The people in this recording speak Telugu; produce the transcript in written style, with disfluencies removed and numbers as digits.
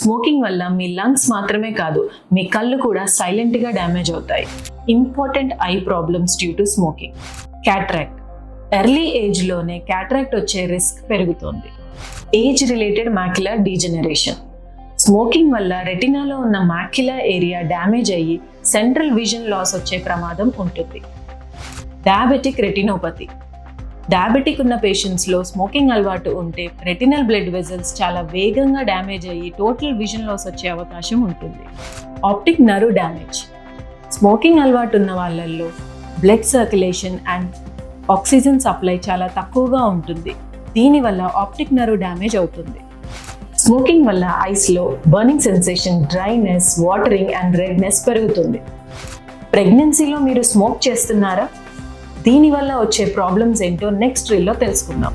స్మోకింగ్ వల్ల మీ లంగ్స్ మాత్రమే కాదు, మీ కళ్ళు కూడా సైలెంట్గా డ్యామేజ్ అవుతాయి. Important eye problems due to smoking. Cataract. Early ఏజ్లోనే క్యాట్రాక్ట్ వచ్చే రిస్క్ పెరుగుతోంది. Age related macular degeneration. Smoking వల్ల రెటినాలో ఉన్న మాక్యులర్ ఏరియా డ్యామేజ్ అయ్యి సెంట్రల్ విజన్ లాస్ వచ్చే ప్రమాదం ఉంటుంది. Diabetic retinopathy. డయాబెటిక్ ఉన్న పేషెంట్స్లో స్మోకింగ్ అలవాటు ఉంటే రెటినల్ బ్లడ్ వెజల్స్ చాలా వేగంగా డ్యామేజ్ అయ్యి టోటల్ విజన్ లాస్ వచ్చే అవకాశం ఉంటుంది. Optic nerve damage. స్మోకింగ్ అలవాటు ఉన్న వాళ్ళల్లో blood circulation and oxygen supply చాలా తక్కువగా ఉంటుంది. దీనివల్ల ఆప్టిక్ నర్వ్ డ్యామేజ్ అవుతుంది. స్మోకింగ్ వల్ల ఐస్లో burning sensation, dryness, watering and redness పెరుగుతుంది. ప్రెగ్నెన్సీలో మీరు స్మోక్ చేస్తున్నారా? దీనివల్ల వచ్చే ప్రాబ్లమ్స్ ఏంటో నెక్స్ట్ రీల్లో తెలుసుకుందాం.